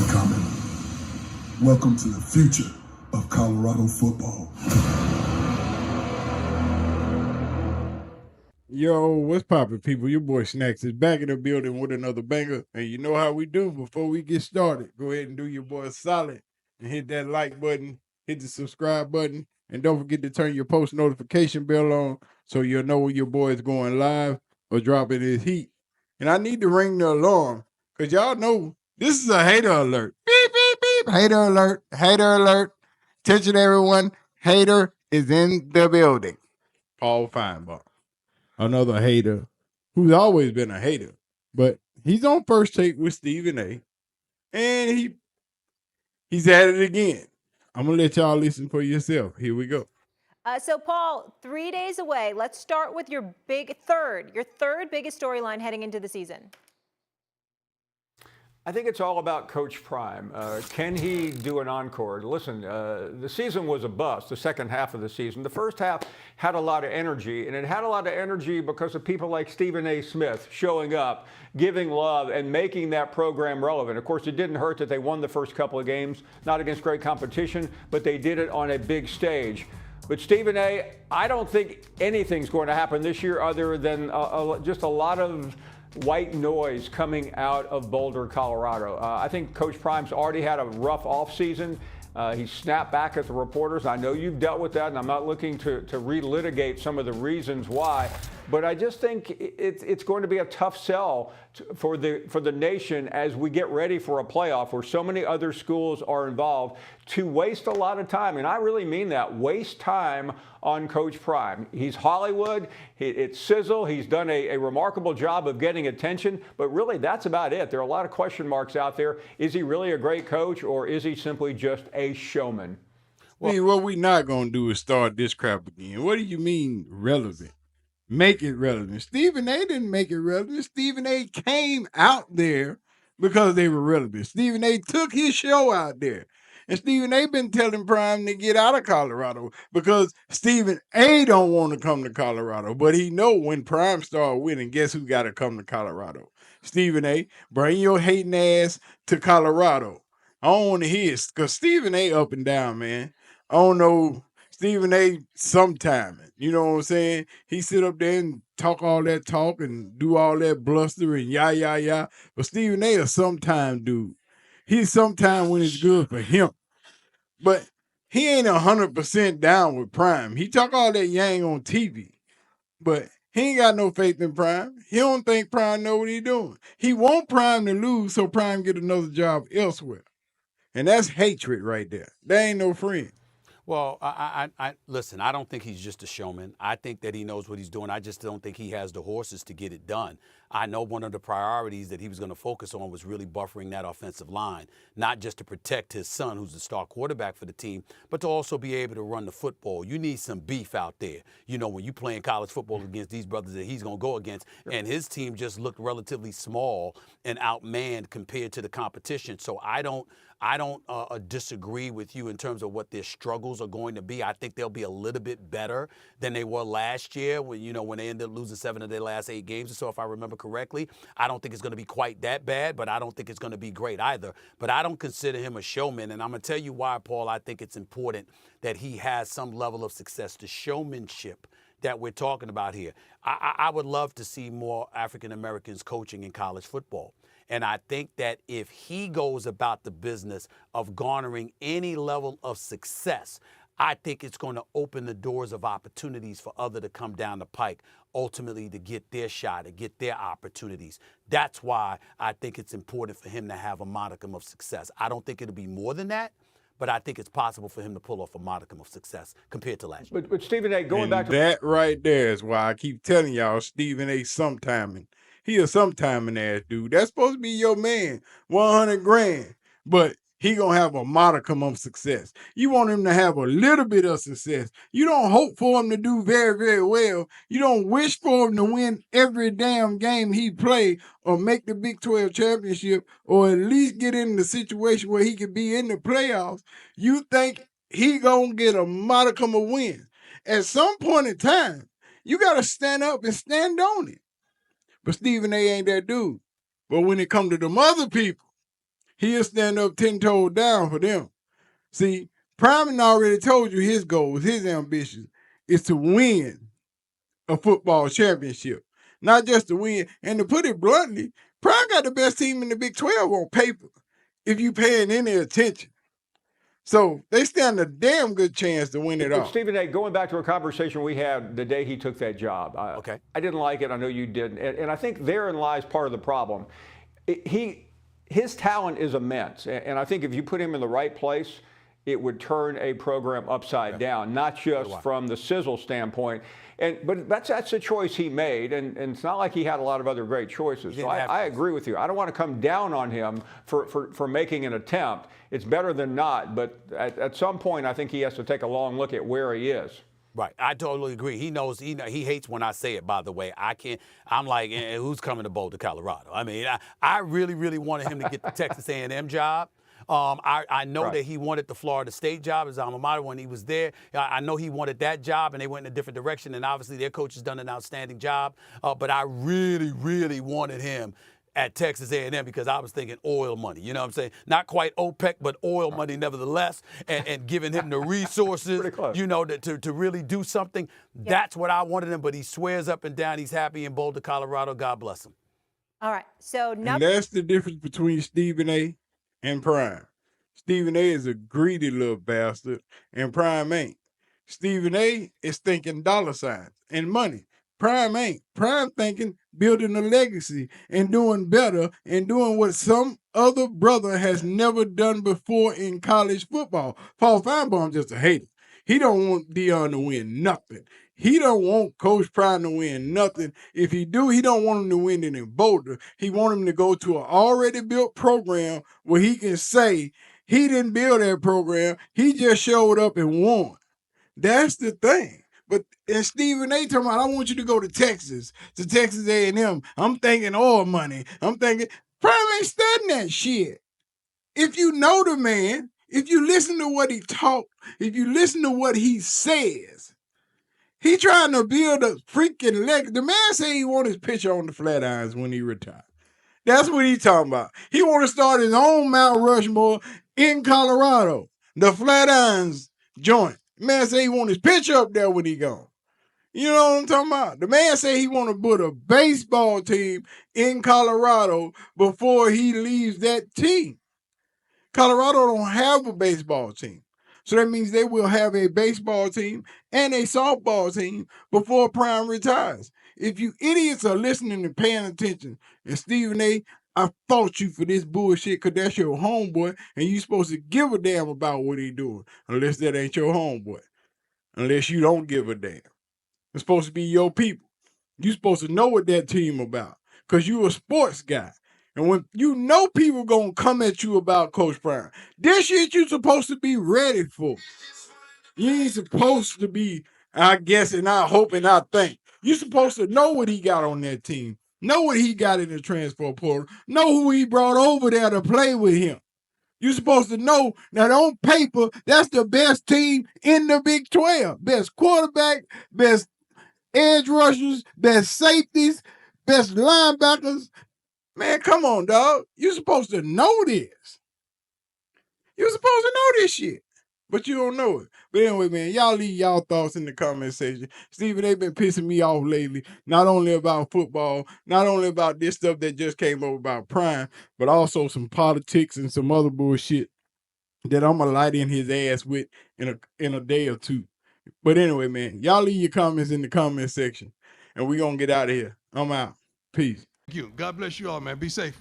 coming. Welcome to the future of Colorado football. Yo, what's poppin', people? Your boy Snacks is back in the building with another banger. And you know how we do. Before we get started, go ahead and do your boy solid and hit that like button, hit the subscribe button, and don't forget to turn your post notification bell on so you'll know when your boy is going live or dropping his heat. And I need to ring the alarm because y'all know this is a hater alert. Beep, beep, beep. Hater alert. Hater alert. Attention, everyone. Hater is in the building. Paul Finebaum. Another hater who's always been a hater, but he's on First Take with Stephen A. And he's at it again. I'm going to let y'all listen for yourself. Here we go. So, Paul, 3 days away. Let's start with your third biggest storyline heading into the season. I think it's all about Coach Prime. Can he do an encore? Listen, the season was a bust, the second half of the season. The first half had a lot of energy, and it had a lot of energy because of people like Stephen A. Smith showing up, giving love, and making that program relevant. Of course, it didn't hurt that they won the first couple of games, not against great competition, but they did it on a big stage. But Stephen A., I don't think anything's going to happen this year other than just a lot of white noise coming out of Boulder, Colorado. I think Coach Prime's already had a rough offseason. He snapped back at the reporters. I know you've dealt with that, and I'm not looking to relitigate some of the reasons why. But I just think it's going to be a tough sell for the nation as we get ready for a playoff where so many other schools are involved to waste a lot of time. And I really mean that, waste time on Coach Prime. He's Hollywood. It's sizzle. He's done a remarkable job of getting attention. But really, that's about it. There are a lot of question marks out there. Is he really a great coach, or is he simply just a showman? Well, what we not going to do is start this crap again. What do you mean relevant? Make it relevant. Stephen A. didn't make it relevant. Stephen A. came out there because they were relevant. Stephen A. took his show out there. And Stephen A. been telling Prime to get out of Colorado because Stephen A. don't want to come to Colorado. But he know when Prime start winning, guess who got to come to Colorado? Stephen A. Bring your hating ass to Colorado. I don't want to hear it because Stephen A. up and down, man. I don't know. Stephen A. sometime, you know what I'm saying? He sit up there and talk all that talk and do all that bluster and yah. But Stephen A. a sometime dude. He's sometime when it's good for him. But he ain't 100% down with Prime. He talk all that yang on TV. But he ain't got no faith in Prime. He don't think Prime know what he doing. He want Prime to lose so Prime get another job elsewhere. And that's hatred right there. That ain't no friend. Well, I listen, I don't think he's just a showman. I think that he knows what he's doing. I just don't think he has the horses to get it done. I know one of the priorities that he was going to focus on was really buffering that offensive line, not just to protect his son, who's the star quarterback for the team, but to also be able to run the football. You need some beef out there. You know, when you playing college football against these brothers that he's going to go against, and his team just looked relatively small and outmanned compared to the competition. So I don't disagree with you in terms of what their struggles are going to be. I think they'll be a little bit better than they were last year when they ended up losing 7 of their last 8 games or so, if I remember correctly. I don't think it's going to be quite that bad, but I don't think it's going to be great either. But I don't consider him a showman, and I'm going to tell you why, Paul. I think it's important that he has some level of success. The showmanship that we're talking about here. I would love to see more African Americans coaching in college football. And I think that if he goes about the business of garnering any level of success, I think it's going to open the doors of opportunities for others to come down the pike, ultimately to get their shot, to get their opportunities. That's why I think it's important for him to have a modicum of success. I don't think it'll be more than that, but I think it's possible for him to pull off a modicum of success compared to last year. But Stephen A., going back to that right there is why I keep telling y'all Stephen A. sometiming. He a sometiming ass dude. That's supposed to be your man, 100 grand. But he gonna have a modicum of success. You want him to have a little bit of success. You don't hope for him to do very, very well. You don't wish for him to win every damn game he play or make the Big 12 championship or at least get in the situation where he could be in the playoffs. You think he gonna get a modicum of wins. At some point in time, you gotta stand up and stand on it. But Stephen A. ain't that dude. But when it come to them other people, he'll stand up 10 toes down for them. See, Prime already told you his goals, his ambitions is to win a football championship, not just to win. And to put it bluntly, Prime got the best team in the Big 12 on paper, if you paying any attention. So they stand a damn good chance to win it all. Stephen A., going back to a conversation we had the day he took that job. Okay. I didn't like it. I know you didn't. And I think therein lies part of the problem. His talent is immense. And I think if you put him in the right place, it would turn a program upside down, not just from the sizzle standpoint. But that's a choice he made, and it's not like he had a lot of other great choices. So I agree with you. I don't want to come down on him for making an attempt. It's better than not, but at some point I think he has to take a long look at where he is. Right, I totally agree. He knows. He hates when I say it. By the way, I can't. I'm like, who's coming to Boulder, Colorado? I mean, I really, really wanted him to get the Texas A&M job. I know that he wanted the Florida State job, his alma mater, when he was there. I know he wanted that job, and they went in a different direction, and obviously their coach has done an outstanding job. But I really, really wanted him at Texas A&M because I was thinking oil money. You know what I'm saying? Not quite OPEC, but oil money nevertheless, and giving him the resources, you know, to really do something. Yeah. That's what I wanted him, but he swears up and down he's happy in Boulder, Colorado. God bless him. All right, so and that's the difference between Stephen A. and Prime. Stephen A. is a greedy little bastard, and Prime ain't. Stephen A. is thinking dollar signs and money. Prime ain't. Prime thinking building a legacy and doing better and doing what some other brother has never done before in college football. Paul Finebaum just a hater. He don't want Deion to win nothing. He don't want Coach Prime to win nothing. If he do, he don't want him to win it in Boulder. He want him to go to an already built program where he can say he didn't build that program. He just showed up and won. That's the thing. But and Stephen A. talking about, I want you to go to Texas A&M. I'm thinking oil money. I'm thinking, Prime ain't studying that shit. If you know the man, if you listen to what he talk, if you listen to what he says, he trying to build a freaking leg. The man say he want his picture on the Flatirons when he retire. That's what he talking about. He want to start his own Mount Rushmore in Colorado. The Flatirons joint. The man say he want his picture up there when he gone. You know what I'm talking about? The man say he want to put a baseball team in Colorado before he leaves that team. Colorado don't have a baseball team. So that means they will have a baseball team and a softball team before Prime retires. If you idiots are listening and paying attention, and Stephen A., I fought you for this bullshit because that's your homeboy, and you supposed to give a damn about what he doing, unless that ain't your homeboy. Unless you don't give a damn. It's supposed to be your people. You supposed to know what that team about because you a sports guy. And when you know people gonna come at you about Coach Prime, this shit you supposed to be ready for. You ain't supposed to be, I guess, and I hope and I think. You supposed to know what he got on that team. Know what he got in the transfer portal. Know who he brought over there to play with him. You supposed to know that on paper, that's the best team in the Big 12. Best quarterback, best edge rushers, best safeties, best linebackers. Man, come on, dog. You're supposed to know this. You're supposed to know this shit. But you don't know it. But anyway, man, y'all leave y'all thoughts in the comment section. Stephen, they've been pissing me off lately. Not only about football, not only about this stuff that just came up about Prime, but also some politics and some other bullshit that I'm going to light in his ass with in a day or two. But anyway, man, y'all leave your comments in the comment section. And we're going to get out of here. I'm out. Peace. Thank you. God bless you all, man. Be safe.